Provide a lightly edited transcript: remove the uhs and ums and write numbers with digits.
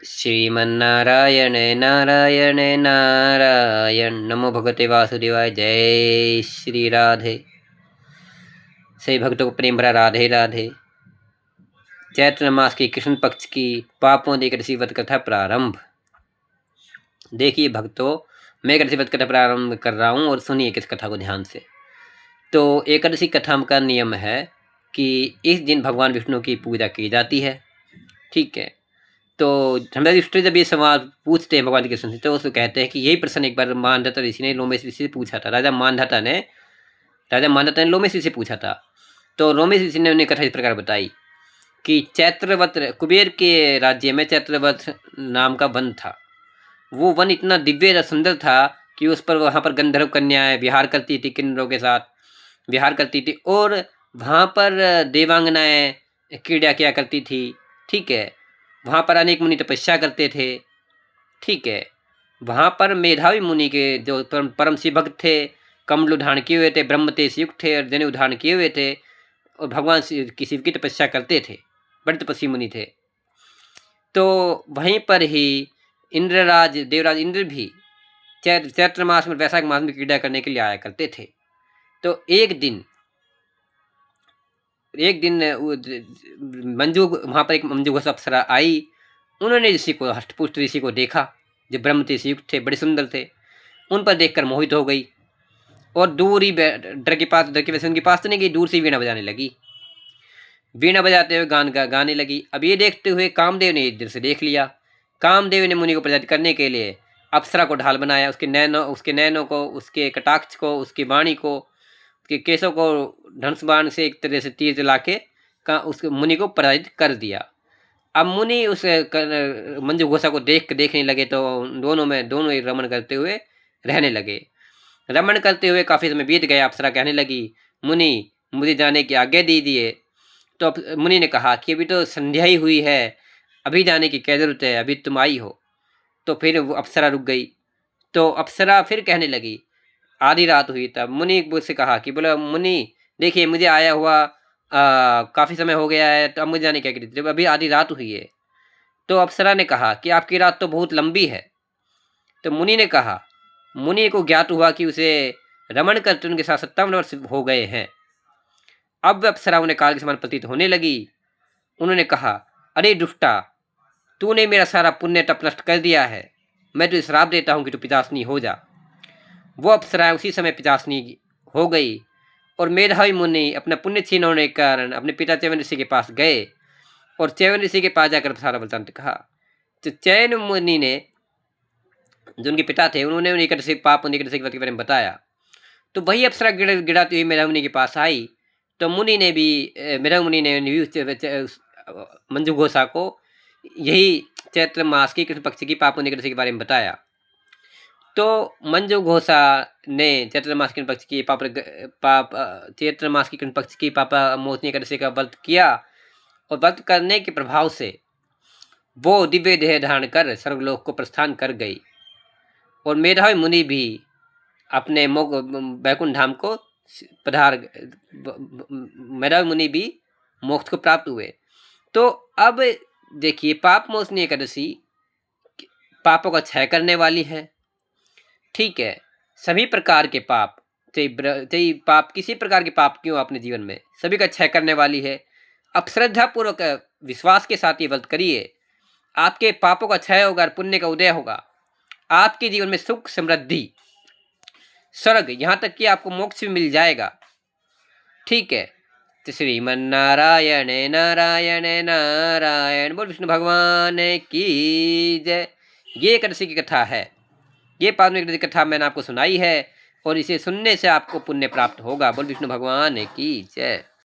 श्रीमन्नारायण नारायण नारायण नमो भगवते वासुदेवाय। जय श्री राधे। सभी भक्तों को प्रेम भरा राधे राधे। चैत्र मास के कृष्ण पक्ष की पापों देकर वध कथा प्रारंभ। देखिए भक्तों, मैं एकादशी व्रत कथा प्रारंभ कर रहा हूँ और सुनिए किस कथा को ध्यान से। तो एकादशी कथा का नियम है कि इस दिन भगवान विष्णु की पूजा की जाती है। ठीक है, तो हमारे युधिष्ठिर जब ये सवाल पूछते हैं भगवान कृष्ण से, तो उसको कहते हैं कि यही प्रश्न एक बार मानधाता ऋषि ने लोमेश ऋषि से पूछा था। राजा मानधाता ने लोमेश ऋषि से पूछा था। तो लोमेश ऋषि ने उन्हें कथा इस प्रकार बताई कि चैत्रवत कुबेर के राज्य में चैत्रवत नाम का वन था। वो वन इतना दिव्य और सुंदर था कि उस पर वहाँ पर गंधर्व कन्याएं विहार करती थी, किन्नरों के साथ विहार करती थी, और वहाँ पर देवांगनाएं क्रीड़ा किया करती थी। ठीक है, वहाँ पर अनेक मुनि तपस्या करते थे। ठीक है, वहाँ पर मेधावी मुनि के जो परम शिव भक्त थे, कमल धारण किए हुए थे, ब्रह्म तेज युक्त थे और जनेऊ धारण किए हुए थे, और भगवान शिव की तपस्या करते थे, बड़े तपस्वी मुनि थे। तो वहीं पर ही इंद्रराज देवराज इंद्र भी चैत्र मास में वैशाख मास में क्रीड़ा करने के लिए आया करते थे। तो एक दिन मंजू वहाँ पर एक मंजू घोष अप्सरा आई। उन्होंने ऋषि को, हष्टपुष्ट ऋषि को देखा, जो ब्रह्म तेज युक्त थे, बड़े सुंदर थे। उन पर देखकर मोहित हो गई और दूर ही डर के वैसे उनके पास तो नहीं गई, दूर से वीणा बजाने लगी। वीणा बजाते हुए गाने लगी। अब ये देखते हुए कामदेव ने इधर से देख लिया। कामदेव ने मुनि को प्रजात करने के लिए अप्सरा को ढाल बनाया। उसके नैनों को, उसके कटाक्ष को, उसकी वाणी को, उसके केसों को धनुष बाण से एक तरह से तीर चला के उस मुनि को पराजित कर दिया। अब मुनि उस मंजू घोषा को देखने लगे, तो दोनों ही रमण करते हुए रहने लगे। रमण करते हुए काफी समय बीत गया। अप्सरा कहने लगी, मुनि मुझे जाने की आज्ञा दीजिए। तो मुनि ने कहा कि अभी तो संध्या ही हुई है, अभी जाने की क्या जरूरत है, अभी तुम आई हो। तो फिर वो अप्सरा रुक गई। तो अप्सरा फिर कहने लगी, आधी रात हुई। तब मुनि से कहा कि बोला, मुनि देखिए मुझे आया हुआ काफी समय हो गया है, तो अब मुझे जाने क्या जरूरत है, अभी आधी रात हुई है। तो अप्सरा ने कहा कि आपकी रात तो बहुत लंबी है। तो मुनि ने कहा, मुनि को ज्ञात हुआ कि उसे रमण करते उनके साथ 57 वर्ष हो गए हैं। अब अप्सरा उन्हें काल के समान प्रतीत होने लगी। उन्होंने कहा, अरे दुष्टा, तूने मेरा सारा पुण्य तप नष्ट कर दिया है। मैं तुझे श्राप देता हूँ कि तू पिशाचनी हो जा। वो अप्सरा उसी समय पिशाचनी हो गई और मेधावी मुनि अपना पुण्य छीन होने के कारण अपने पिता च्यवन ऋषि के पास गए और च्यवन ऋषि के पास जाकर सारा वृत्तांत कहा। तो च्यवन मुनि ने, जो उनके पिता थे, उन्होंने निकट से पाप निकट से के बारे में बताया। तो वही अप्सरा गिड़ाती हुई मेधा मुनि के पास आई। तो मुनि ने भी मेधा मुनि ने भी मंजू घोषा को यही चैत्र मास की कृष्ण पक्ष की पाप निकट के बारे में बताया। तो मंजू घोषा ने चैत्र मास के पक्ष की चैत्र मास की कृष्ण पक्ष की पापा मोचनी एकादशी का व्रत किया, और व्रत करने के प्रभाव से वो दिव्य देह धारण कर स्वर्गलोक को प्रस्थान कर गई। और मेधावी मुनि भी अपने वैकुंठ धाम को मेधावी मुनि भी मोक्ष को प्राप्त हुए। तो अब देखिए, पाप मोचनी एकादशी पापों का क्षय करने वाली है। ठीक है, सभी प्रकार के पाप, चाहे पाप किसी प्रकार के पाप क्यों अपने जीवन में, सभी का क्षय करने वाली है। अब श्रद्धा पूर्वक विश्वास के साथ ये व्रत करिए, आपके पापों का क्षय होगा और पुण्य का उदय होगा। आपके जीवन में सुख, समृद्धि, स्वर्ग, यहाँ तक कि आपको मोक्ष भी मिल जाएगा। ठीक है, तो श्रीमन्नारायण नारायण नारायण बोल विष्णु भगवान की जय। ये एकादशी की कथा है। ये पावन एकादशी कथा मैंने आपको सुनाई है, और इसे सुनने से आपको पुण्य प्राप्त होगा। बोल विष्णु भगवान की जय।